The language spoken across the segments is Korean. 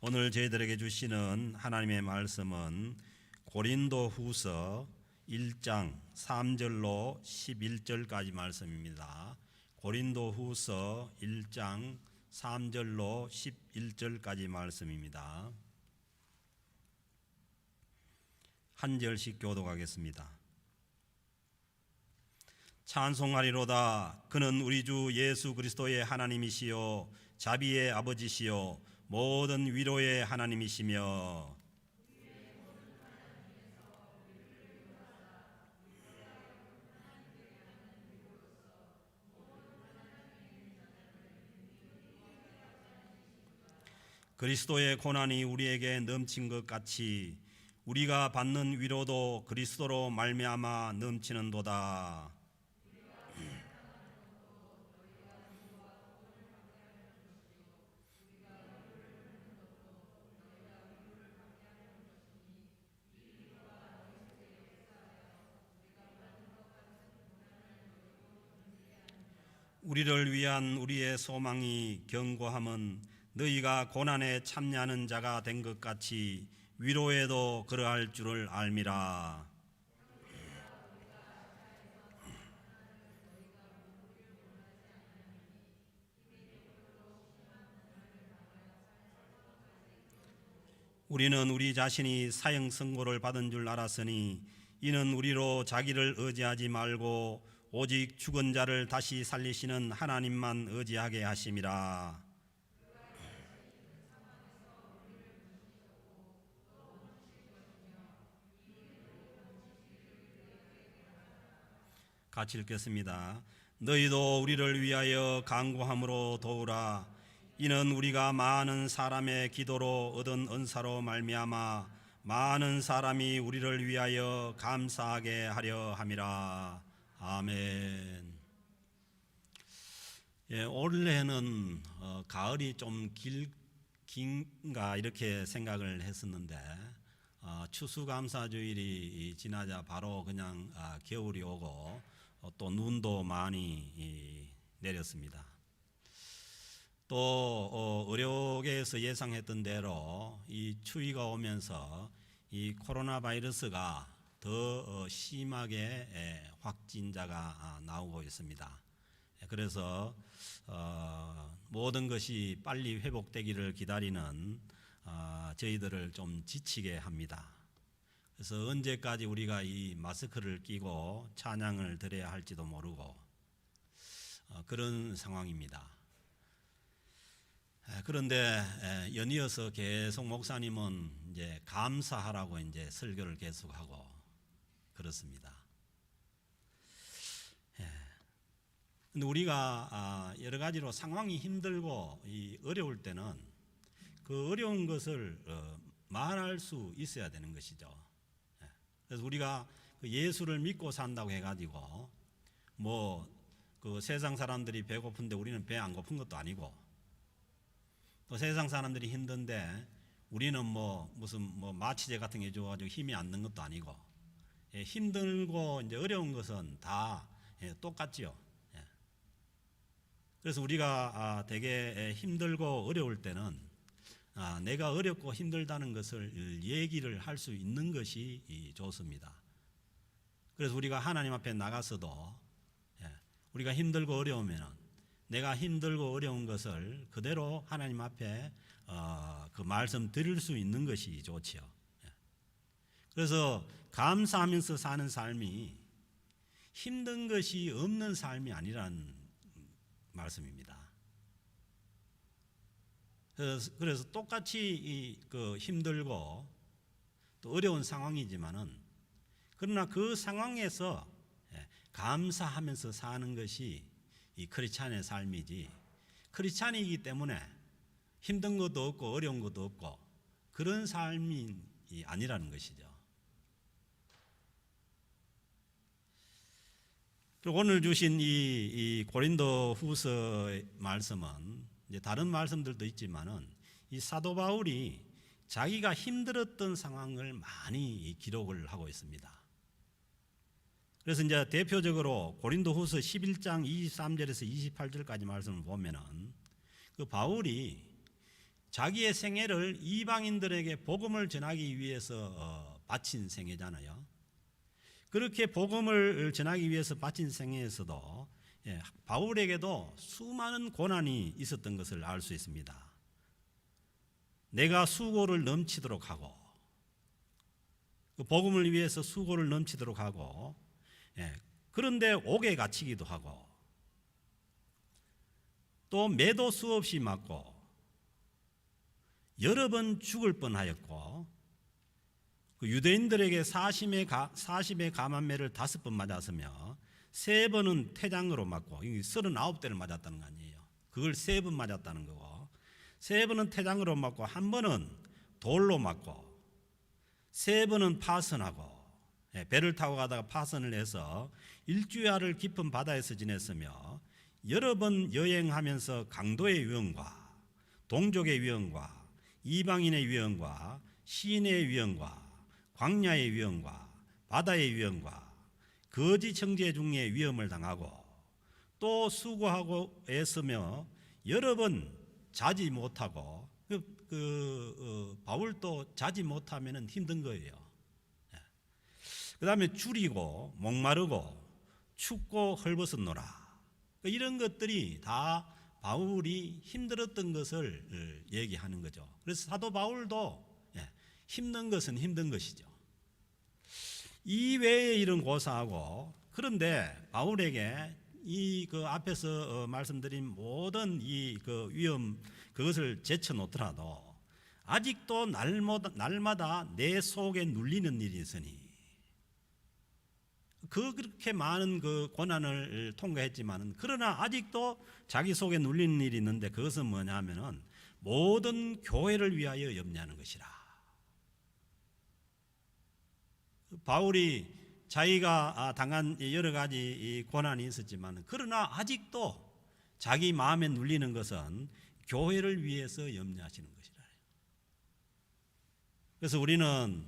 오늘 저희들에게 주시는 하나님의 말씀은 고린도후서 1장 3절로 11절까지 말씀입니다. 고린도후서 1장 3절로 11절까지 말씀입니다. 한 절씩 교독하겠습니다. 찬송하리로다. 그는 우리 주 예수 그리스도의 하나님이시요 자비의 아버지시요 모든 위로의 하나님이시며 그리스도의 고난이 우리에게 넘친 것 같이 우리가 받는 위로도 그리스도로 말미암아 넘치는도다. 우리를 위한 우리의 소망이 견고함은 너희가 고난에 참여하는 자가 된 것 같이 위로에도 그러할 줄을 알미라. 우리는 우리 자신이 사형 선고를 받은 줄 알았으니 이는 우리로 자기를 의지하지 말고 오직 죽은 자를 다시 살리시는 하나님만 의지하게 하심이라. 같이 읽겠습니다. 너희도 우리를 위하여 간구함으로 도우라. 이는 우리가 많은 사람의 기도로 얻은 은사로 말미암아 많은 사람이 우리를 위하여 감사하게 하려 함이라. 아멘. 올해는 가을이 좀 긴가 이렇게 생각을 했었는데 추수감사주일이 지나자 바로 그냥 겨울이 오고 또 눈도 많이 내렸습니다. 또 의료계에서 예상했던 대로 이 추위가 오면서 이 코로나 바이러스가 더 심하게 확진자가 나오고 있습니다. 그래서 모든 것이 빨리 회복되기를 기다리는 저희들을 좀 지치게 합니다. 그래서 언제까지 우리가 이 마스크를 끼고 찬양을 드려야 할지도 모르고 그런 상황입니다. 그런데 연이어서 계속 목사님은 이제 감사하라고 이제 설교를 계속하고 그렇습니다. 근데 우리가 여러 가지로 상황이 힘들고 어려울 때는 그 어려운 것을 말할 수 있어야 되는 것이죠. 그래서 우리가 예수를 믿고 산다고 해가지고 그 세상 사람들이 배고픈데 우리는 배 안 고픈 것도 아니고 또 세상 사람들이 힘든데 우리는 무슨 마취제 같은 게 줘가지고 힘이 안 든 것도 아니고 힘들고 이제 어려운 것은 다 똑같지요. 그래서 우리가 되게 힘들고 어려울 때는 내가 어렵고 힘들다는 것을 얘기를 할 수 있는 것이 좋습니다. 그래서 우리가 하나님 앞에 나가서도 우리가 힘들고 어려우면 내가 힘들고 어려운 것을 그대로 하나님 앞에 그 말씀 드릴 수 있는 것이 좋지요. 그래서 감사하면서 사는 삶이 힘든 것이 없는 삶이 아니라는 말씀입니다. 그래서 똑같이 그 힘들고 또 어려운 상황이지만은 그러나 그 상황에서 감사하면서 사는 것이 이 크리스찬의 삶이지, 크리스찬이기 때문에 힘든 것도 없고 어려운 것도 없고 그런 삶이 아니라는 것이죠. 오늘 주신 이 고린도후서 말씀은 이제 다른 말씀들도 있지만은 이 사도 바울이 자기가 힘들었던 상황을 많이 기록을 하고 있습니다. 그래서 이제 대표적으로 고린도후서 11장 23절에서 28절까지 말씀을 보면은 그 바울이 자기의 생애를 이방인들에게 복음을 전하기 위해서 바친 생애잖아요. 그렇게 복음을 전하기 위해서 바친 생애에서도 바울에게도 수많은 고난이 있었던 것을 알 수 있습니다. 내가 수고를 넘치도록 하고, 그 복음을 위해서 수고를 넘치도록 하고, 그런데 옥에 갇히기도 하고, 또 매도 수없이 맞고, 여러 번 죽을 뻔하였고, 그 유대인들에게 40의 감한매를 5번 맞았으며 3번은 태장으로 맞고, 39대를 맞았다는 거 아니에요. 그걸 3번 맞았다는 거고, 3번은 태장으로 맞고, 1번은 돌로 맞고, 3번은 파선하고, 배를 타고 가다가 파선을 해서 일주야를 깊은 바다에서 지냈으며, 여러 번 여행하면서 강도의 위험과 동족의 위험과 이방인의 위험과 시인의 위험과 광야의 위험과 바다의 위험과 거짓 형제 중에 위험을 당하고, 또 수고하고 애쓰며 여러 번 자지 못하고, 바울도 자지 못하면 힘든 거예요. 그 다음에 줄이고 목마르고 춥고 헐벗었노라. 이런 것들이 다 바울이 힘들었던 것을 얘기하는 거죠. 그래서 사도 바울도 힘든 것은 힘든 것이죠. 이 외에 이런 고사하고, 그런데 바울에게 그 앞에서 말씀드린 모든 그 위험, 그것을 제쳐놓더라도 아직도 날마다 내 속에 눌리는 일이 있으니, 그렇게 많은 그 고난을 통과했지만은, 그러나 아직도 자기 속에 눌리는 일이 있는데, 그것은 뭐냐면은 모든 교회를 위하여 염려하는 것이라. 바울이 자기가 당한 여러 가지 고난이 있었지만, 그러나 아직도 자기 마음에 눌리는 것은 교회를 위해서 염려하시는 것이라. 그래서 우리는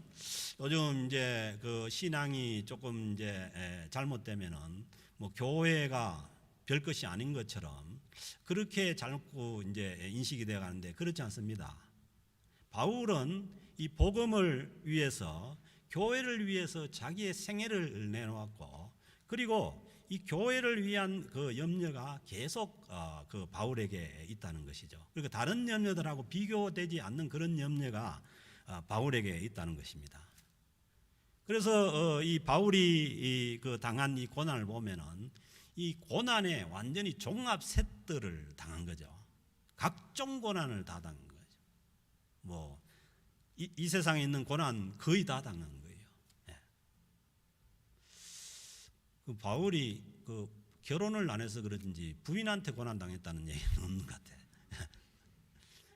요즘 이제 그 신앙이 조금 이제 잘못되면은 뭐 교회가 별 것이 아닌 것처럼 그렇게 자꾸 이제 인식이 되어 가는데, 그렇지 않습니다. 바울은 이 복음을 위해서, 교회를 위해서 자기의 생애를 내놓았고, 그리고 이 교회를 위한 그 염려가 계속 그 바울에게 있다는 것이죠. 그리고 다른 염려들하고 비교되지 않는 그런 염려가 바울에게 있다는 것입니다. 그래서 이 바울이 그 당한 이 고난을 보면은 이 고난에 완전히 종합 세트를 당한 거죠. 각종 고난을 다 당한 거죠. 뭐 이 세상에 있는 고난 거의 다 당한 거예요. 그 바울이 그 결혼을 안 해서 그런지 부인한테 고난 당했다는 얘기는 없는 것 같아요.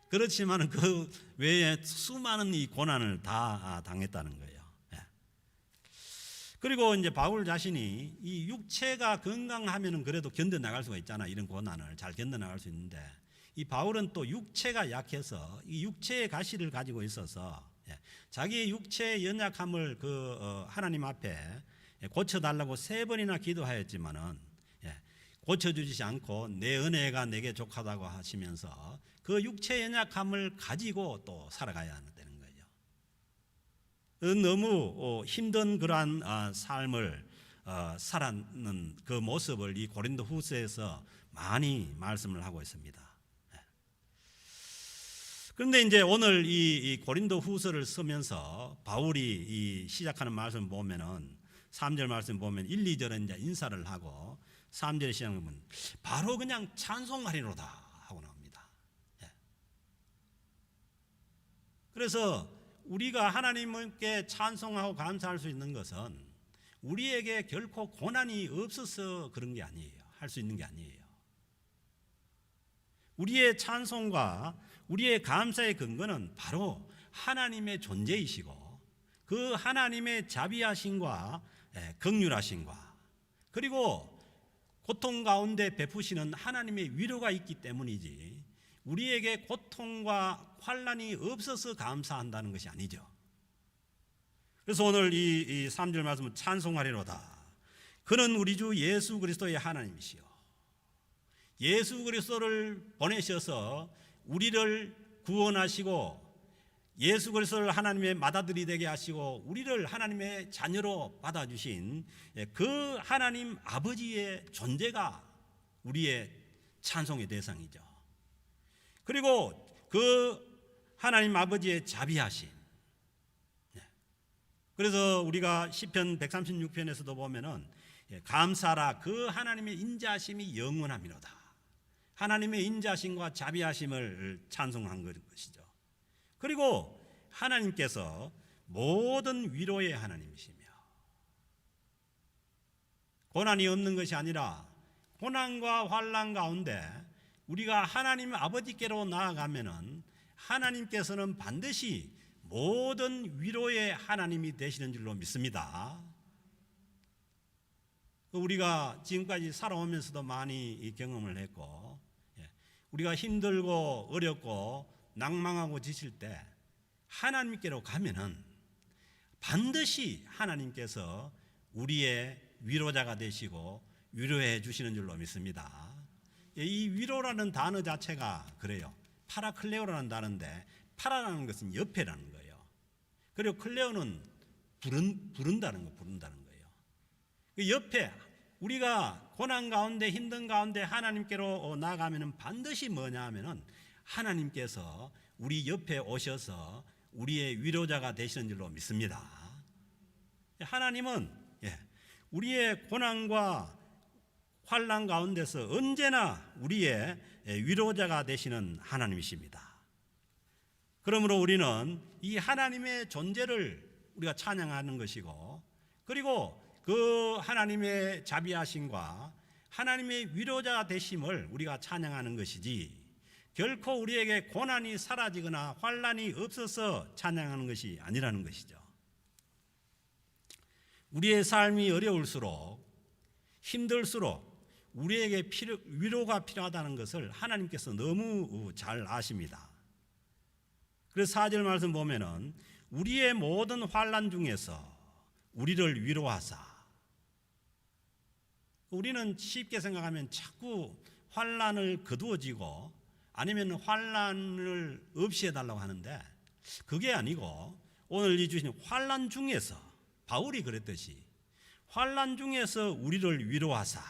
그렇지만 그 외에 수많은 이 고난을 다 당했다는 거예요. 그리고 이제 바울 자신이 이 육체가 건강하면은 그래도 견뎌 나갈 수가 있잖아. 이런 고난을 잘 견뎌 나갈 수 있는데, 이 바울은 또 육체가 약해서 이 육체의 가시를 가지고 있어서 자기의 육체의 연약함을 하나님 앞에 고쳐달라고 3번이나 기도하였지만은 고쳐주지 않고 내 은혜가 내게 족하다고 하시면서 그 육체의 연약함을 가지고 또 살아가야 되는 거예요. 너무 힘든 그러한 삶을 살아는 그 모습을 이 고린도 후서에서 많이 말씀을 하고 있습니다. 그런데 이제 오늘 이 고린도 후서를 쓰면서 바울이 시작하는 말씀 보면은 3절 말씀 보면 1, 2절은 이제 인사를 하고 3절 시작하면 바로 그냥 찬송하리로다 하고 나옵니다. 그래서 우리가 하나님께 찬송하고 감사할 수 있는 것은 우리에게 결코 고난이 없어서 그런 게 아니에요. 할 수 있는 게 아니에요. 우리의 찬송과 우리의 감사의 근거는 바로 하나님의 존재이시고, 그 하나님의 자비하심과 긍휼하심과, 그리고 고통 가운데 베푸시는 하나님의 위로가 있기 때문이지, 우리에게 고통과 환난이 없어서 감사한다는 것이 아니죠. 그래서 오늘 이 3절 말씀은 찬송하리로다. 그는 우리 주 예수 그리스도의 하나님이시요, 예수 그리스도를 보내셔서 우리를 구원하시고 예수 그리스도를 하나님의 맏아들이 되게 하시고 우리를 하나님의 자녀로 받아주신 그 하나님 아버지의 존재가 우리의 찬송의 대상이죠. 그리고 그 하나님 아버지의 자비하심. 그래서 우리가 시편 136편에서도 보면은 감사라 그 하나님의 인자하심이 영원함이로다. 하나님의 인자하심과 자비하심을 찬송한 것이죠. 그리고 하나님께서 모든 위로의 하나님이시며 고난이 없는 것이 아니라 고난과 환난 가운데 우리가 하나님 아버지께로 나아가면은 하나님께서는 반드시 모든 위로의 하나님이 되시는 줄로 믿습니다. 우리가 지금까지 살아오면서도 많이 경험을 했고 우리가 힘들고 어렵고 낭망하고 지칠 때 하나님께로 가면은 반드시 하나님께서 우리의 위로자가 되시고 위로해 주시는 줄로 믿습니다. 이 위로라는 단어 자체가 그래요. 파라클레오라는 단어인데 파라라는 것은 옆에라는 거예요. 그리고 클레오는 부른다는 거예요. 그 옆에 우리가 고난 가운데 힘든 가운데 하나님께로 나아가면은 반드시 뭐냐 하면은 하나님께서 우리 옆에 오셔서 우리의 위로자가 되시는 줄로 믿습니다. 하나님은 우리의 고난과 환난 가운데서 언제나 우리의 위로자가 되시는 하나님이십니다. 그러므로 우리는 이 하나님의 존재를 우리가 찬양하는 것이고 그리고 그 하나님의 자비하심과 하나님의 위로자 되심을 우리가 찬양하는 것이지 결코 우리에게 고난이 사라지거나 환난이 없어서 찬양하는 것이 아니라는 것이죠. 우리의 삶이 어려울수록 힘들수록 우리에게 위로가 필요하다는 것을 하나님께서 너무 잘 아십니다. 그래서 4절 말씀 보면은 우리의 모든 환난 중에서 우리를 위로하사. 우리는 쉽게 생각하면 자꾸 환난을 거두어지고 아니면 환난을 없이 해달라고 하는데 그게 아니고 오늘 이 주신 환난 중에서 바울이 그랬듯이 환난 중에서 우리를 위로하사.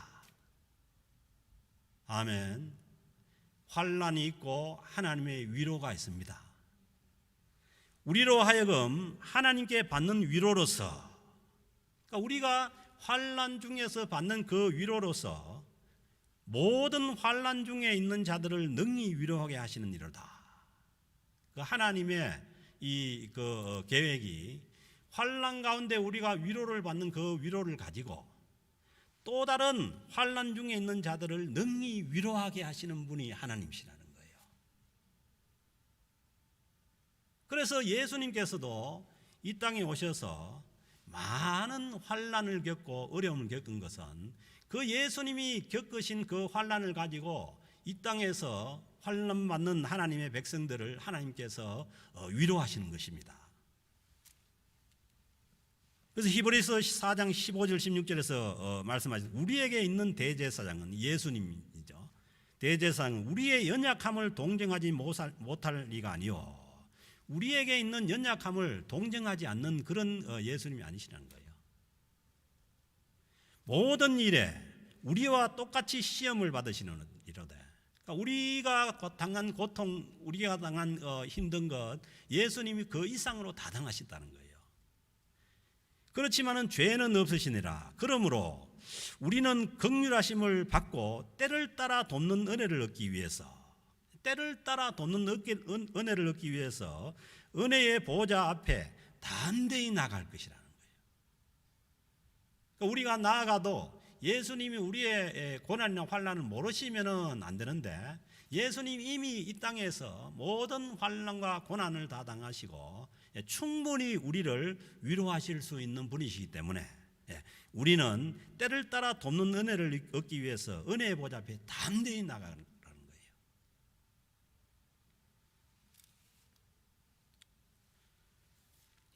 아멘. 환난이 있고 하나님의 위로가 있습니다. 우리로 하여금 하나님께 받는 위로로서 그러니까 우리가 환난 중에서 받는 그 위로로서 모든 환난 중에 있는 자들을 능히 위로하게 하시는 이로다. 그 하나님의 이 그 계획이 환난 가운데 우리가 위로를 받는 그 위로를 가지고 또 다른 환난 중에 있는 자들을 능히 위로하게 하시는 분이 하나님이시라는 거예요. 그래서 예수님께서도 이 땅에 오셔서 많은 환난을 겪고 어려움을 겪은 것은 그 예수님이 겪으신 그 환난을 가지고 이 땅에서 환난 받는 하나님의 백성들을 하나님께서 위로하시는 것입니다. 그래서 히브리서 4장 15절 16절에서 말씀하신 우리에게 있는 대제사장은 예수님이죠. 대제사장은 우리의 연약함을 동정하지 못할 리가 아니요 우리에게 있는 연약함을 동정하지 않는 그런 예수님이 아니시라는 거예요. 모든 일에 우리와 똑같이 시험을 받으시는 이로되 그러니까 우리가 당한 고통 우리가 당한 힘든 것 예수님이 그 이상으로 다 당하셨다는 거예요. 그렇지만은 죄는 없으시니라. 그러므로 우리는 긍휼하심을 받고 때를 따라 돕는 은혜를 얻기 위해서 은혜를 얻기 위해서 은혜의 보좌 앞에 담대히 나갈 것이라는 거예요. 그러니까 우리가 나아가도 예수님이 우리의 고난이나 환난을 모르시면은 안 되는데 예수님이 이미 이 땅에서 모든 환난과 고난을 다 당하시고 충분히 우리를 위로하실 수 있는 분이시기 때문에 우리는 때를 따라 돕는 은혜를 얻기 위해서 은혜의 보좌 앞에 담대히 나가는 거예요.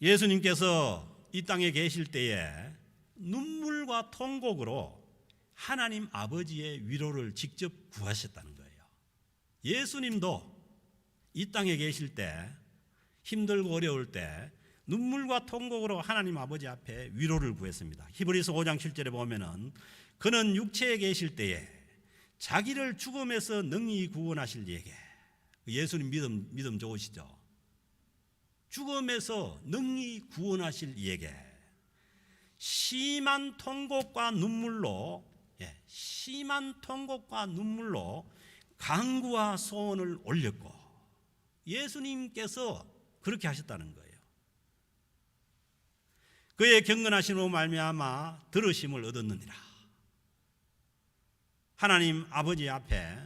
예수님께서 이 땅에 계실 때에 눈물과 통곡으로 하나님 아버지의 위로를 직접 구하셨다는 거예요. 예수님도 이 땅에 계실 때 힘들고 어려울 때 눈물과 통곡으로 하나님 아버지 앞에 위로를 구했습니다. 히브리서 5장 7절에 보면은 그는 육체에 계실 때에 자기를 죽음에서 능히 구원하실 이에게, 예수님 믿음 좋으시죠? 죽음에서 능히 구원하실 이에게 심한 통곡과 눈물로 간구와 소원을 올렸고, 예수님께서 그렇게 하셨다는 거예요. 그의 경건하심으로 말미암아 들으심을 얻었느니라. 하나님 아버지 앞에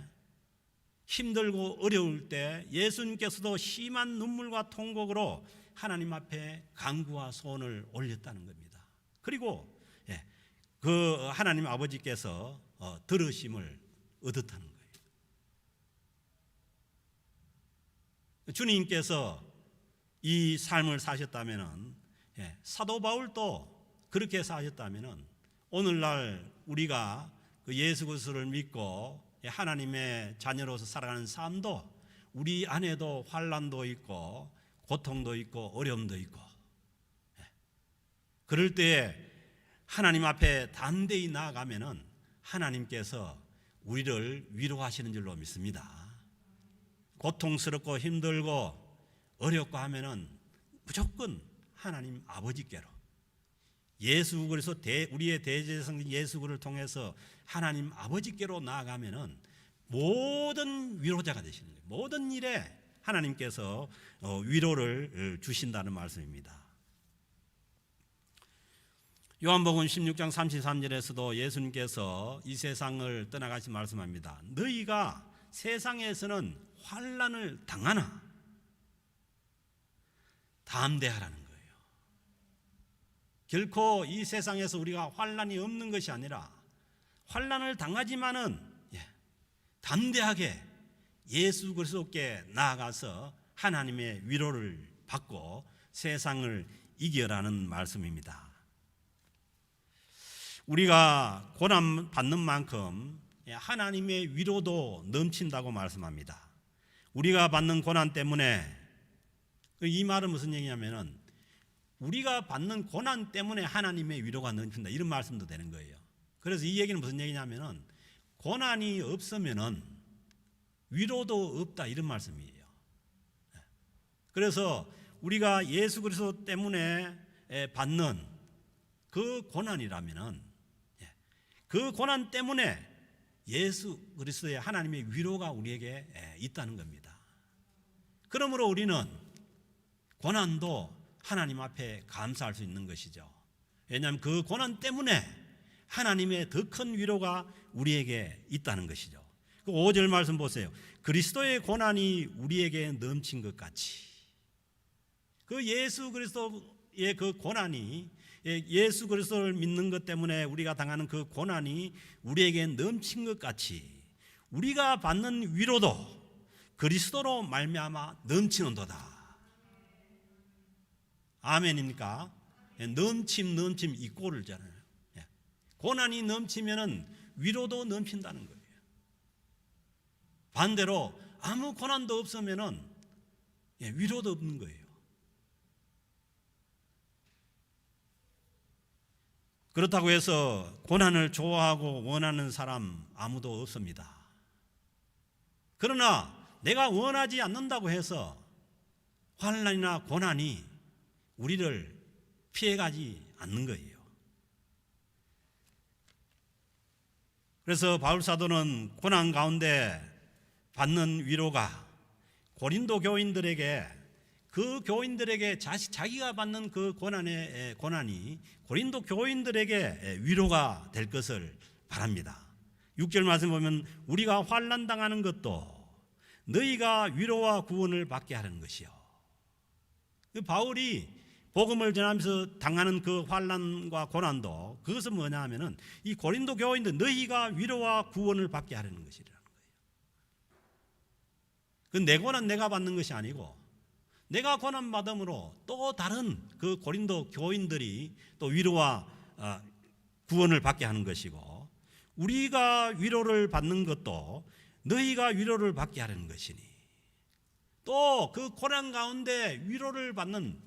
힘들고 어려울 때 예수님께서도 심한 눈물과 통곡으로 하나님 앞에 간구와 소원을 올렸다는 겁니다. 그리고 그 하나님 아버지께서 들으심을 얻었다는 거예요. 주님께서 이 삶을 사셨다면은, 사도 바울도 그렇게 사셨다면은, 오늘날 우리가 그 예수 그리스도를 믿고 하나님의 자녀로서 살아가는 삶도 우리 안에도 환난도 있고 고통도 있고 어려움도 있고, 그럴 때에 하나님 앞에 담대히 나아가면은 하나님께서 우리를 위로하시는 줄로 믿습니다. 고통스럽고 힘들고 어렵고 하면은 무조건 하나님 아버지께로, 예수 그리스도 우리의 대제사장 예수 그리스도를 통해서 하나님 아버지께로 나아가면은 모든 위로자가 되시는 거예요. 모든 일에 하나님께서 위로를 주신다는 말씀입니다. 요한복음 16장 33절에서도 예수님께서 이 세상을 떠나가시 말씀합니다. 너희가 세상에서는 환난을 당하나 담대하라는 거예요. 결코 이 세상에서 우리가 환난이 없는 것이 아니라 환난을 당하지만은 담대하게 예수 그리스도께 나아가서 하나님의 위로를 받고 세상을 이겨라는 말씀입니다. 우리가 고난 받는 만큼 하나님의 위로도 넘친다고 말씀합니다. 우리가 받는 고난 때문에, 이 말은 무슨 얘기냐면은 우리가 받는 고난 때문에 하나님의 위로가 넘친다, 이런 말씀도 되는 거예요. 그래서 이 얘기는 무슨 얘기냐면은 고난이 없으면은 위로도 없다, 이런 말씀이에요. 그래서 우리가 예수 그리스도 때문에 받는 그 고난이라면은 그 고난 때문에 예수 그리스도의 하나님의 위로가 우리에게 있다는 겁니다. 그러므로 우리는 고난도 하나님 앞에 감사할 수 있는 것이죠. 왜냐하면 그 고난 때문에 하나님의 더 큰 위로가 우리에게 있다는 것이죠. 그 5절 말씀 보세요. 그리스도의 고난이 우리에게 넘친 것 같이, 그 예수 그리스도의 그 고난이, 예수 그리스도를 믿는 것 때문에 우리가 당하는 그 고난이 우리에게 넘친 것 같이 우리가 받는 위로도 그리스도로 말미암아 넘치는도다. 아멘입니까? 넘침 이 꼴을 잖아요. 고난이 넘치면은 위로도 넘친다는 거예요. 반대로 아무 고난도 없으면은 위로도 없는 거예요. 그렇다고 해서 고난을 좋아하고 원하는 사람 아무도 없습니다. 그러나 내가 원하지 않는다고 해서 환난이나 고난이 우리를 피해가지 않는 거예요. 그래서 바울 사도는 고난 가운데 받는 위로가 고린도 교인들에게, 그 교인들에게 자기가 받는 그 고난이 고린도 교인들에게 위로가 될 것을 바랍니다. 6절 말씀 보면 우리가 환난 당하는 것도 너희가 위로와 구원을 받게 하는 것이요. 바울이 복음을 전하면서 당하는 그 환난과 고난도, 그것은 뭐냐 하면은 이 고린도 교인들 너희가 위로와 구원을 받게 하려는 것이라는 거예요. 그 내 고난 내가 받는 것이 아니고 내가 고난 받음으로 또 다른 그 고린도 교인들이 또 위로와 구원을 받게 하는 것이고, 우리가 위로를 받는 것도 너희가 위로를 받게 하려는 것이니 또 그 고난 가운데 위로받는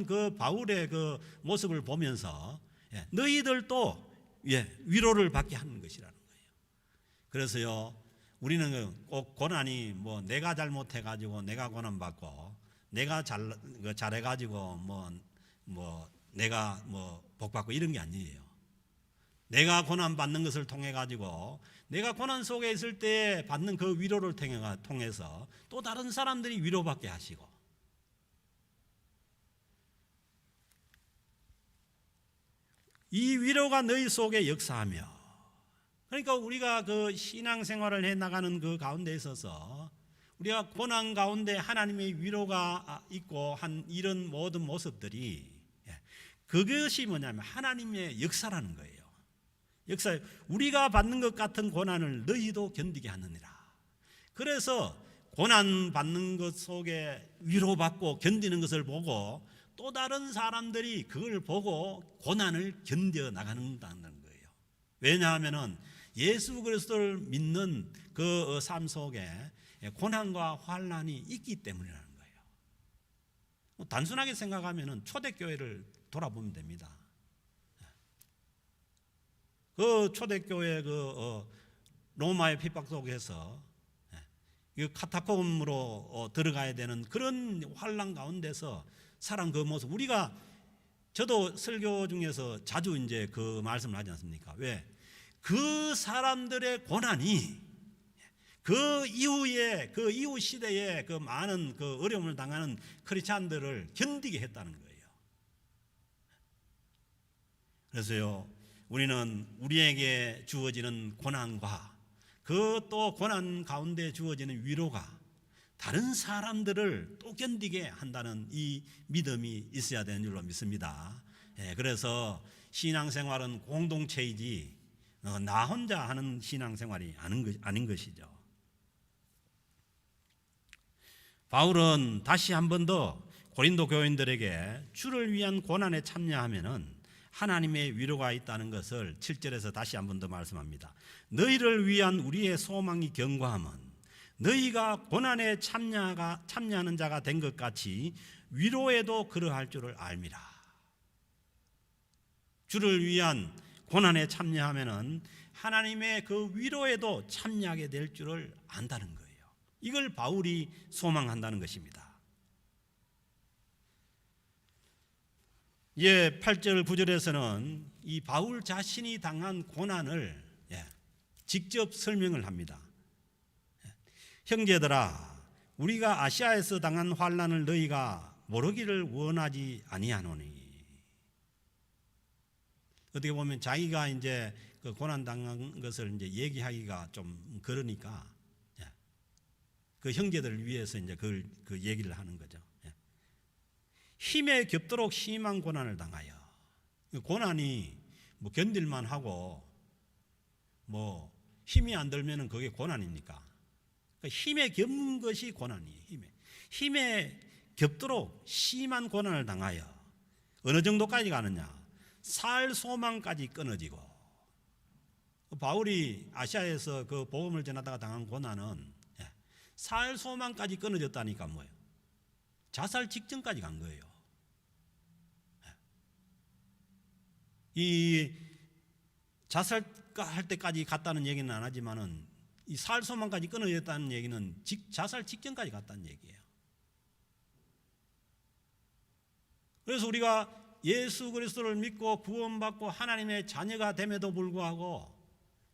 그 바울의 그 모습을 보면서 너희들도 위로를 받게 하는 것이라는 거예요. 그래서요, 우리는 꼭 고난이 뭐 내가 잘못해가지고 내가 고난받고 내가 잘해가지고 내가 복받고 이런 게 아니에요. 내가 고난받는 것을 통해 가지고 내가 고난 속에 있을 때 받는 그 위로를 통해서 또 다른 사람들이 위로받게 하시고, 이 위로가 너희 속에 역사하며, 그러니까 우리가 그 신앙생활을 해나가는 그 가운데 있어서 우리가 고난 가운데 하나님의 위로가 있고 한 이런 모든 모습들이, 그것이 뭐냐면 하나님의 역사라는 거예요. 역사, 우리가 받는 것 같은 고난을 너희도 견디게 하느니라. 그래서 고난 받는 것 속에 위로받고 견디는 것을 보고 또 다른 사람들이 그걸 보고 고난을 견뎌 나가는 거예요. 왜냐하면 예수 그리스도를 믿는 그 삶 속에 고난과 환난이 있기 때문이라는 거예요. 단순하게 생각하면 초대교회를 돌아보면 됩니다. 그 초대교회 로마의 핍박 속에서 카타콤으로 들어가야 되는 그런 환난 가운데서 살아온 그 모습, 저도 설교 중에서 자주 이제 그 말씀을 하지 않습니까? 왜? 그 사람들의 고난이 그 이후에 그 이후 시대에 그 많은 그 어려움을 당하는 크리스찬들을 견디게 했다는 거예요. 그래서요, 우리는 우리에게 주어지는 고난과 그 또 고난 가운데 주어지는 위로가 다른 사람들을 또 견디게 한다는 이 믿음이 있어야 되는 줄로 믿습니다. 그래서 신앙생활은 공동체이지 나 혼자 하는 신앙생활이 아닌 것이죠. 바울은 다시 한 번 더 고린도 교인들에게 주를 위한 고난에 참여하면은 하나님의 위로가 있다는 것을 7절에서 다시 한 번 더 말씀합니다. 너희를 위한 우리의 소망이 견고함은 너희가 고난에 참여하는 자가 된 것 같이 위로에도 그러할 줄을 알미라. 주를 위한 고난에 참여하면은 하나님의 그 위로에도 참여하게 될 줄을 안다는 거예요. 이걸 바울이 소망한다는 것입니다. 8절 9절에서는 이 바울 자신이 당한 고난을 직접 설명을 합니다. 형제들아, 우리가 아시아에서 당한 환난을 너희가 모르기를 원하지 아니하노니. 어떻게 보면 자기가 이제 그 고난 당한 것을 이제 얘기하기가 좀 그러니까 그 형제들을 위해서 이제 그 얘기를 하는 거죠. 힘에 겹도록 심한 고난을 당하여. 고난이 뭐 견딜만 하고 뭐 힘이 안 들면은 그게 고난입니까? 그러니까 힘에 겹는 것이 고난이에요. 힘에 겹도록 심한 고난을 당하여 어느 정도까지 가느냐? 살 소망까지 끊어지고. 바울이 아시아에서 그 복음을 전하다가 당한 고난은 살 소망까지 끊어졌다니까 뭐예요? 자살 직전까지 간 거예요. 이 자살할 때까지 갔다는 얘기는 안 하지만은 이 살 소망까지 끊어졌다는 얘기는 자살 직전까지 갔다는 얘기예요. 그래서 우리가 예수 그리스도를 믿고 구원받고 하나님의 자녀가 됨에도 불구하고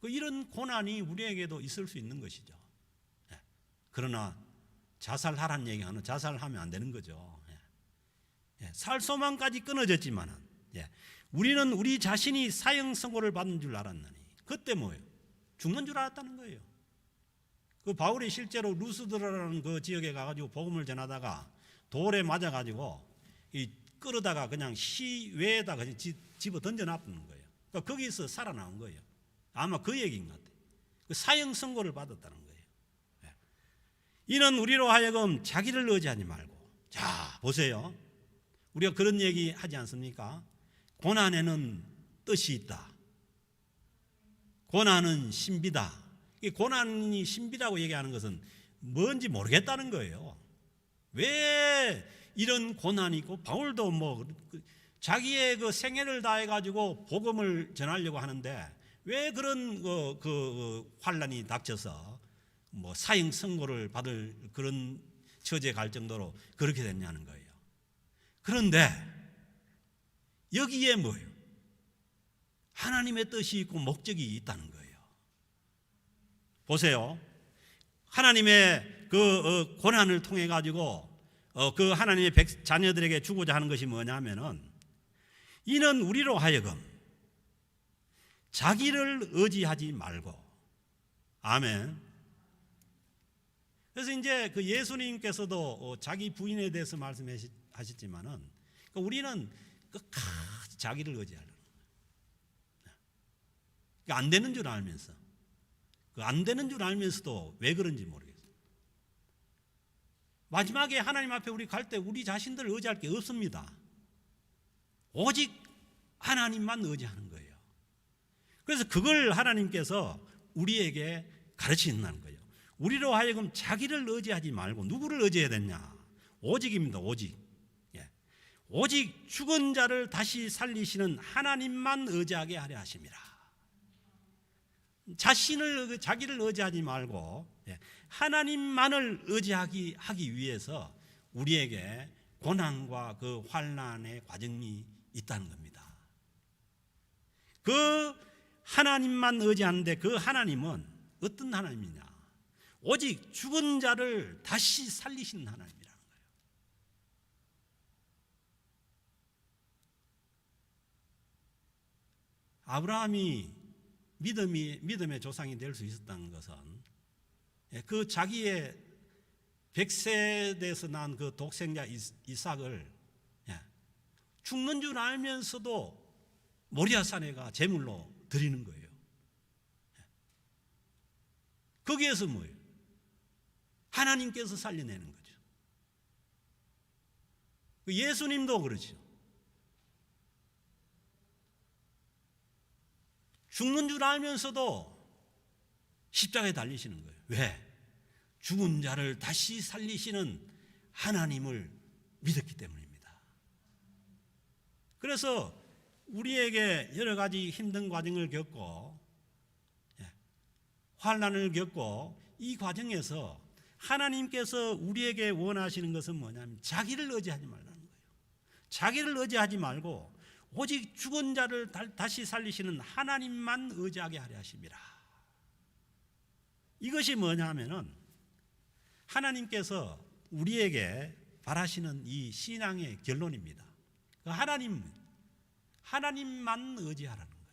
이런 고난이 우리에게도 있을 수 있는 것이죠. 그러나 자살하라는 얘기는 자살하면 안 되는 거죠. 살 소망까지 끊어졌지만은 우리는 우리 자신이 사형 선고를 받는 줄 알았느니. 그때 뭐예요? 죽는 줄 알았다는 거예요. 그 바울이 실제로 루스드라는 그 지역에 가가지고 복음을 전하다가 돌에 맞아가지고 이 끌어다가 그냥 시외에다 그냥 집어 던져놨는 거예요. 그러니까 거기서 살아나온 거예요. 아마 그 얘기인 것 같아요. 그 사형 선고를 받았다는 거예요. 이는 우리로 하여금 자기를 의지하지 말고. 자, 보세요. 우리가 그런 얘기 하지 않습니까? 고난에는 뜻이 있다. 고난은 신비다. 이 고난이 신비라고 얘기하는 것은 뭔지 모르겠다는 거예요. 왜 이런 고난이 있고, 바울도 뭐 자기의 그 생애를 다해 가지고 복음을 전하려고 하는데 왜 그런 환란이 닥쳐서 뭐 사형 선고를 받을 그런 처지에 갈 정도로 그렇게 됐냐는 거예요. 그런데 여기에 뭐예요? 하나님의 뜻이 있고 목적이 있다는 거예요. 보세요. 하나님의 그 고난을 통해 가지고 그 하나님의 자녀들에게 주고자 하는 것이 뭐냐면은, 이는 우리로 하여금 자기를 의지하지 말고. 아멘. 그래서 이제 그 예수님께서도 자기 부인에 대해서 말씀하셨지만은, 우리는 끝까지 자기를 의지하려는 거예요. 안 되는 줄 알면서, 안 되는 줄 알면서도 왜 그런지 모르겠어요. 마지막에 하나님 앞에 우리 갈 때 우리 자신들을 의지할 게 없습니다. 오직 하나님만 의지하는 거예요. 그래서 그걸 하나님께서 우리에게 가르치신다는 거예요. 우리로 하여금 자기를 의지하지 말고 누구를 의지해야 되냐? 오직입니다. 오직. 오직 죽은 자를 다시 살리시는 하나님만 의지하게 하려 하심이라. 자기를 의지하지 말고 하나님만을 의지하기 위해서 우리에게 고난과 그 환난의 과정이 있다는 겁니다. 그 하나님만 의지하는데 그 하나님은 어떤 하나님이냐? 오직 죽은 자를 다시 살리시는 하나님이라는 거예요. 아브라함이 믿음의 조상이 될 수 있었다는 것은 그 자기의 100세대에서 난 그 독생자 이삭을 죽는 줄 알면서도 모리아산에 가 제물로 드리는 거예요. 거기에서 뭐예요? 하나님께서 살려내는 거죠. 예수님도 그렇죠. 죽는 줄 알면서도 십자가에 달리시는 거예요. 왜? 죽은 자를 다시 살리시는 하나님을 믿었기 때문입니다. 그래서 우리에게 여러 가지 힘든 과정을 겪고 환난을 겪고 이 과정에서 하나님께서 우리에게 원하시는 것은 뭐냐면 자기를 의지하지 말라는 거예요. 자기를 의지하지 말고 오직 죽은 자를 다시 살리시는 하나님만 의지하게 하려 하심이라. 이것이 뭐냐면은 하나님께서 우리에게 바라시는 이 신앙의 결론입니다. 그 하나님만 의지하라는 거예요.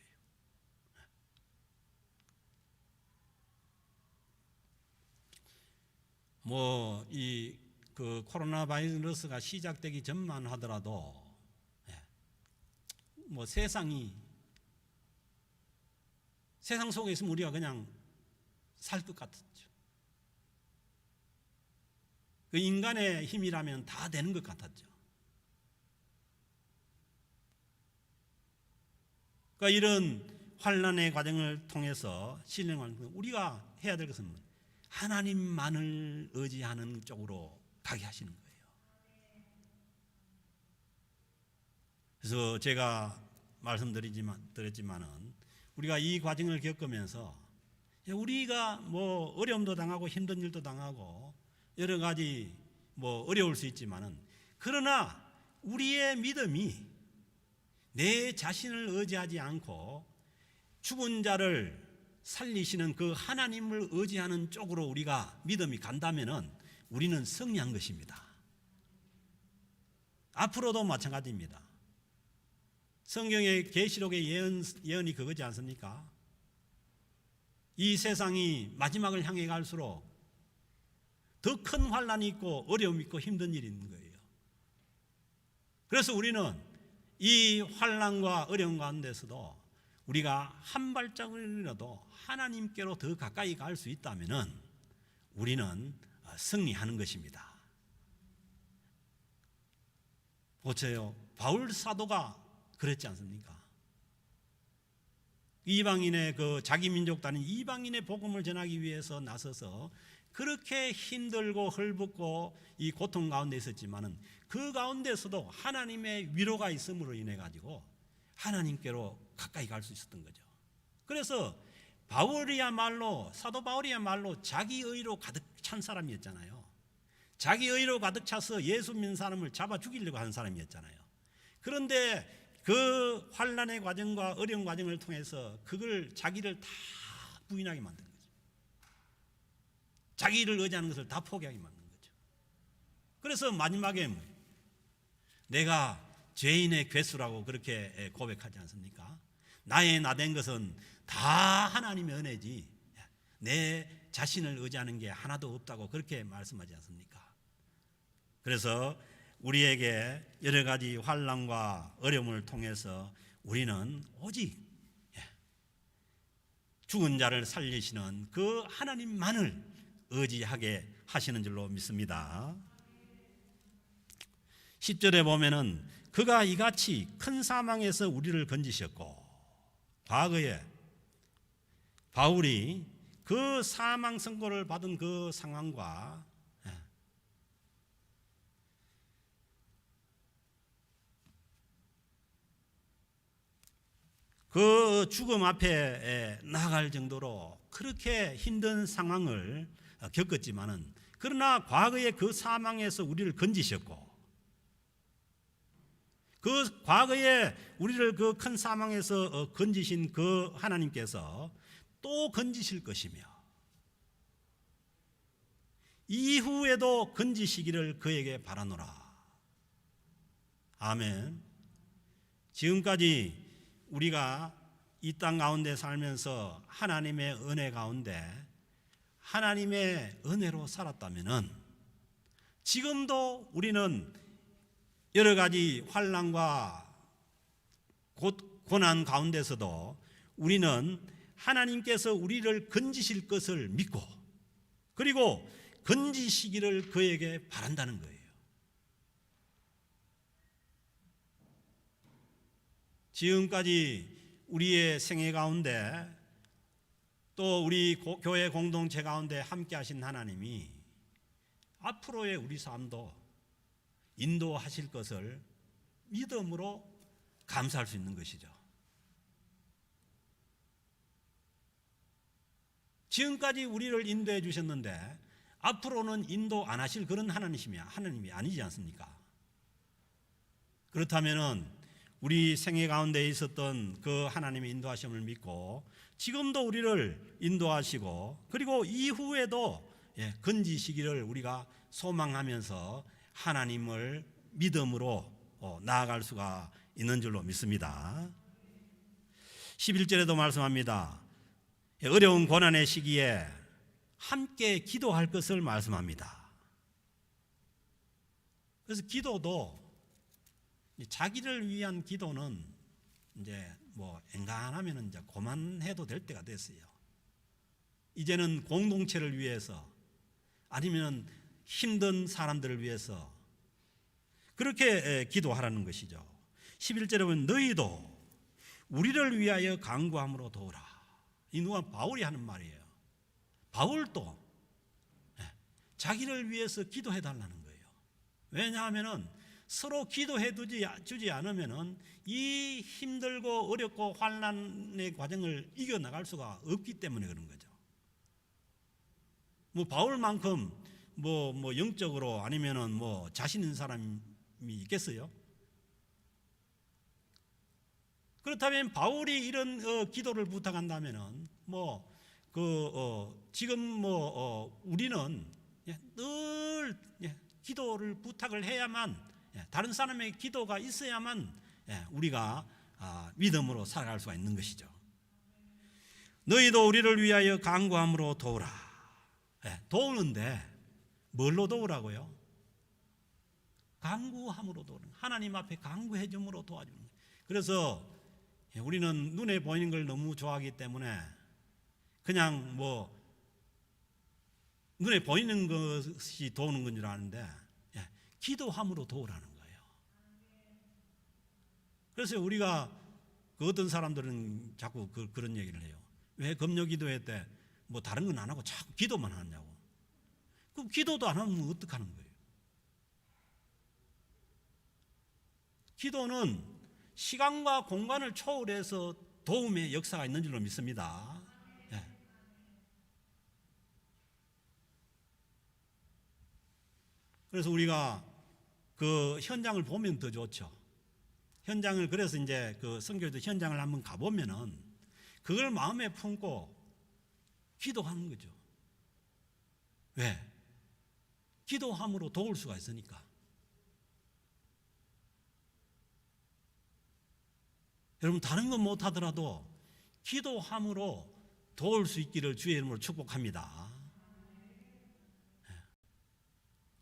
뭐 그 코로나 바이러스가 시작되기 전만 하더라도 뭐 세상 속에 있으면 우리가 그냥 살 것 같았죠. 그 인간의 힘이라면 다 되는 것 같았죠. 그러니까 이런 환난의 과정을 통해서 신령한 우리가 해야 될 것은 하나님만을 의지하는 쪽으로 가게 하시는 거예요. 그래서 제가 말씀드렸지만은 우리가 이 과정을 겪으면서 우리가 뭐 어려움도 당하고 힘든 일도 당하고 여러 가지 뭐 어려울 수 있지만은, 그러나 우리의 믿음이 내 자신을 의지하지 않고 죽은 자를 살리시는 그 하나님을 의지하는 쪽으로 우리가 믿음이 간다면은 우리는 승리한 것입니다. 앞으로도 마찬가지입니다. 성경의 계시록의 예언이 그거지 않습니까? 이 세상이 마지막을 향해 갈수록 더 큰 환난이 있고 어려움이 있고 힘든 일이 있는 거예요. 그래서 우리는 이 환난과 어려움 가운데서도 우리가 한 발짝이라도 하나님께로 더 가까이 갈 수 있다면 우리는 승리하는 것입니다. 보세요. 바울 사도가 그랬지 않습니까? 이방인의 그 자기 민족 다닌 이방인의 복음을 전하기 위해서 나서서 그렇게 힘들고 헐벗고 이 고통 가운데 있었지만은 그 가운데서도 하나님의 위로가 있음으로 인해 가지고 하나님께로 가까이 갈 수 있었던 거죠. 그래서 바울이야말로, 사도 바울이야말로 자기 의로 가득 찬 사람이었잖아요. 자기 의로 가득 차서 예수 믿는 사람을 잡아 죽이려고 하는 사람이었잖아요. 그런데 그 환난의 과정과 어려운 과정을 통해서 그걸 자기를 다 부인하게 만든 거죠. 자기를 의지하는 것을 다 포기하게 만든 거죠. 그래서 마지막에 내가 죄인의 괴수라고 그렇게 고백하지 않습니까? 나의 나된 것은 다 하나님의 은혜지 내 자신을 의지하는 게 하나도 없다고 그렇게 말씀하지 않습니까? 그래서 우리에게 여러 가지 환난과 어려움을 통해서 우리는 오직 죽은 자를 살리시는 그 하나님만을 의지하게 하시는 줄로 믿습니다. 10절에 보면은 그가 이같이 큰 사망에서 우리를 건지셨고, 과거에 바울이 그 사망 선고를 받은 그 상황과 그 죽음 앞에 나아갈 정도로 그렇게 힘든 상황을 겪었지만은, 그러나 과거에 그 사망에서 우리를 건지셨고, 그 과거에 우리를 그 큰 사망에서 건지신 그 하나님께서 또 건지실 것이며 이후에도 건지시기를 그에게 바라노라. 아멘. 지금까지 우리가 이 땅 가운데 살면서 하나님의 은혜 가운데 하나님의 은혜로 살았다면은 지금도 우리는 여러 가지 환난과 고난 가운데서도 우리는 하나님께서 우리를 건지실 것을 믿고, 그리고 건지시기를 그에게 바란다는 거예요. 지금까지 우리의 생애 가운데 또 우리 교회 공동체 가운데 함께 하신 하나님이 앞으로의 우리 삶도 인도하실 것을 믿음으로 감사할 수 있는 것이죠. 지금까지 우리를 인도해 주셨는데 앞으로는 인도 안 하실 그런 하나님이 아니지 않습니까? 그렇다면은 우리 생애 가운데 있었던 그 하나님의 인도하심을 믿고 지금도 우리를 인도하시고, 그리고 이후에도 건지시기를 우리가 소망하면서 하나님을 믿음으로 나아갈 수가 있는 줄로 믿습니다. 11절에도 말씀합니다. 어려운 고난의 시기에 함께 기도할 것을 말씀합니다. 그래서 기도도 자기를 위한 기도는 이제 엔간하면 이제 그만해도 될 때가 됐어요. 이제는 공동체를 위해서, 아니면 힘든 사람들을 위해서 그렇게 기도하라는 것이죠. 11절에 보면 너희도 우리를 위하여 간구함으로 도우라. 이 누가 바울이 하는 말이에요. 바울도 자기를 위해서 기도해 달라는 거예요. 왜냐하면은 서로 기도해 주지 않으면은 이 힘들고 어렵고 환난의 과정을 이겨 나갈 수가 없기 때문에 그런 거죠. 바울만큼 영적으로 아니면은 자신 있는 사람이 있겠어요? 그렇다면 바울이 이런 기도를 부탁한다면은 지금 우리는 늘 기도를 부탁을 해야만, 다른 사람의 기도가 있어야만 우리가 믿음으로 살아갈 수가 있는 것이죠. 너희도 우리를 위하여 간구함으로 도우라. 도우는데 뭘로 도우라고요? 간구함으로 도우는, 하나님 앞에 간구해 줌으로 도와주는 거예요. 그래서 우리는 눈에 보이는 걸 너무 좋아하기 때문에 그냥 눈에 보이는 것이 도우는 건 줄 아는데 기도함으로 도우라는 거예요. 그래서 우리가 어떤 사람들은 자꾸 그런 얘기를 해요. 왜 금요 기도회 때 다른 건 안 하고 자꾸 기도만 하냐고. 그럼 기도도 안 하면 어떡하는 거예요? 기도는 시간과 공간을 초월해서 도움의 역사가 있는 줄로 믿습니다. 예. 그래서 우리가 그 현장을 보면 더 좋죠. 현장을, 그래서 이제 그 선교도 현장을 한번 가보면은 그걸 마음에 품고 기도하는 거죠. 왜? 기도함으로 도울 수가 있으니까. 여러분, 다른 건 못하더라도 기도함으로 도울 수 있기를 주의 이름으로 축복합니다.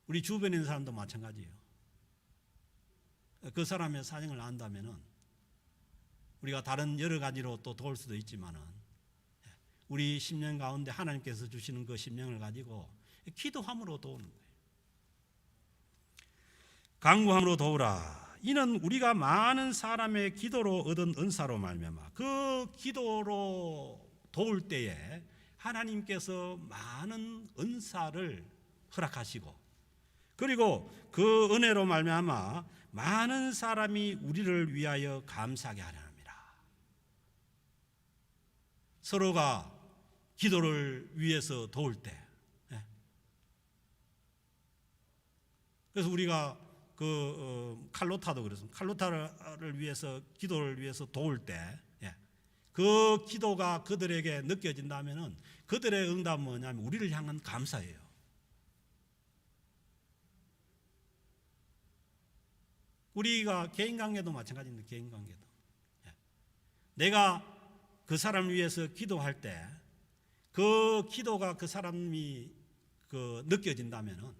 우리 주변에 있는 사람도 마찬가지예요. 그 사람의 사정을 안다면은 우리가 다른 여러 가지로 또 도울 수도 있지만은 우리 심령 가운데 하나님께서 주시는 그 심령을 가지고 기도함으로 도우는 거예요. 간구함으로 도우라. 이는 우리가 많은 사람의 기도로 얻은 은사로 말미암아 그 기도로 도울 때에 하나님께서 많은 은사를 허락하시고, 그리고 그 은혜로 말미암아 많은 사람이 우리를 위하여 감사하게 하려 합니다. 서로가 기도를 위해서 도울 때, 그래서 우리가 그 칼로타도 그랬습니다. 칼로타를 위해서, 기도를 위해서 도울 때 그 기도가 그들에게 느껴진다면은 그들의 응답은 뭐냐면 우리를 향한 감사예요. 우리가 개인 관계도 마찬가지입니다. 개인 관계도. 내가 그 사람을 위해서 기도할 때 그 기도가 그 사람이 그 느껴진다면은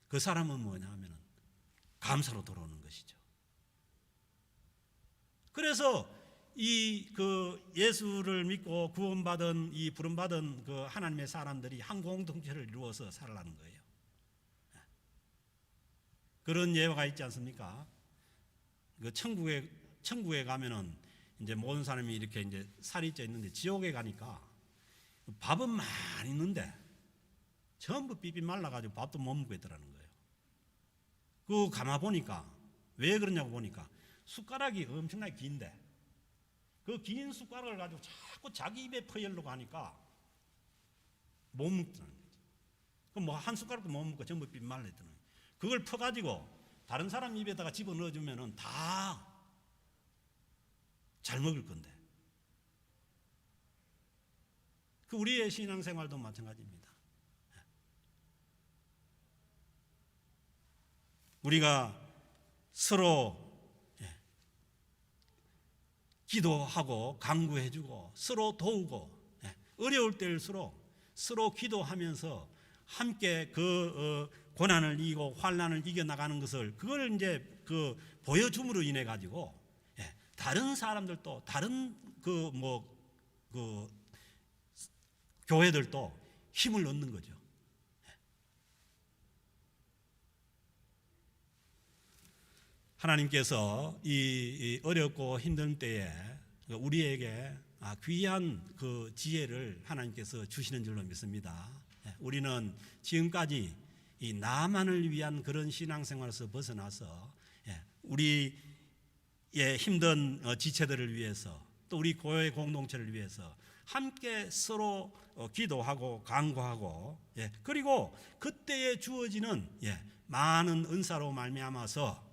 그 사람은 뭐냐 하면은 감사로 돌아오는 것이죠. 그래서 이 그 예수를 믿고 구원받은 이 부름받은 그 하나님의 사람들이 한 공동체를 이루어서 살아가는 거예요. 그런 예화가 있지 않습니까? 그 천국에 가면은 이제 모든 사람이 이렇게 이제 살이 쪄 있는데, 지옥에 가니까 밥은 많이 있는데 전부 삐삐 말라가지고 밥도 못 먹고 있더라는 거예요. 그 가만 보니까 왜 그러냐고 보니까 숟가락이 엄청나게 긴데 그 긴 숟가락을 가지고 자꾸 자기 입에 퍼열려고 하니까 못 먹더라는 거죠. 그럼 뭐 한 숟가락도 못 먹고 전부 삐삐 말라있더라는 거예요. 그걸 퍼가지고 다른 사람 입에다가 집어넣어주면은 다 잘 먹을 건데. 그 우리의 신앙생활도 마찬가지입니다. 우리가 서로 기도하고 간구해주고 서로 도우고 어려울 때일수록 서로 기도하면서 함께 그 고난을 이기고 환난을 이겨나가는 것을, 그걸 이제 그 보여줌으로 인해 가지고 다른 사람들도, 다른 그 교회들도 힘을 얻는 거죠. 하나님께서 이 어렵고 힘든 때에 우리에게 귀한 그 지혜를 하나님께서 주시는 줄로 믿습니다. 우리는 지금까지 이 나만을 위한 그런 신앙생활에서 벗어나서 우리의 힘든 지체들을 위해서, 또 우리 교회 공동체를 위해서 함께 서로 기도하고 간구하고, 그리고 그때에 주어지는 많은 은사로 말미암아서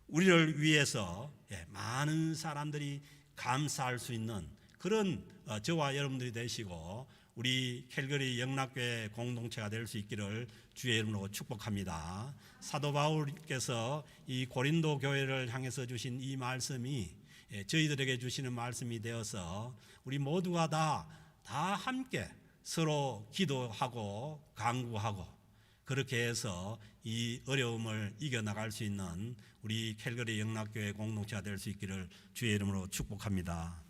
우리를 위해서 많은 사람들이 감사할 수 있는 그런 저와 여러분들이 되시고 우리 캘거리 영락교회 공동체가 될 수 있기를 주의 이름으로 축복합니다. 사도 바울께서 이 고린도 교회를 향해서 주신 이 말씀이 저희들에게 주시는 말씀이 되어서 우리 모두가 다 함께 서로 기도하고 간구하고 그렇게 해서 이 어려움을 이겨나갈 수 있는 우리 캘거리 영락교회 공동체가 될 수 있기를 주의 이름으로 축복합니다.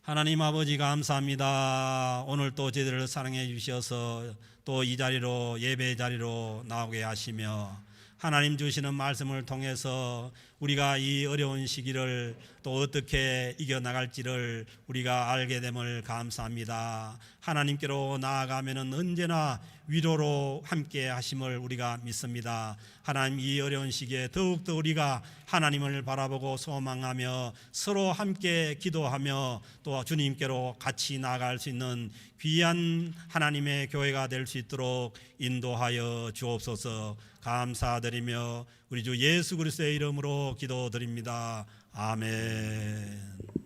하나님 아버지 감사합니다. 오늘 또 저희들을 사랑해 주셔서 또 이 자리로, 예배 자리로 나오게 하시며 하나님 주시는 말씀을 통해서 우리가 이 어려운 시기를 또 어떻게 이겨나갈지를 우리가 알게 됨을 감사합니다. 하나님께로 나아가면은 언제나 위로로 함께 하심을 우리가 믿습니다. 하나님, 이 어려운 시기에 더욱더 우리가 하나님을 바라보고 소망하며 서로 함께 기도하며 또 주님께로 같이 나아갈 수 있는 귀한 하나님의 교회가 될 수 있도록 인도하여 주옵소서. 감사드리며 우리 주 예수 그리스도의 이름으로 기도드립니다. 아멘.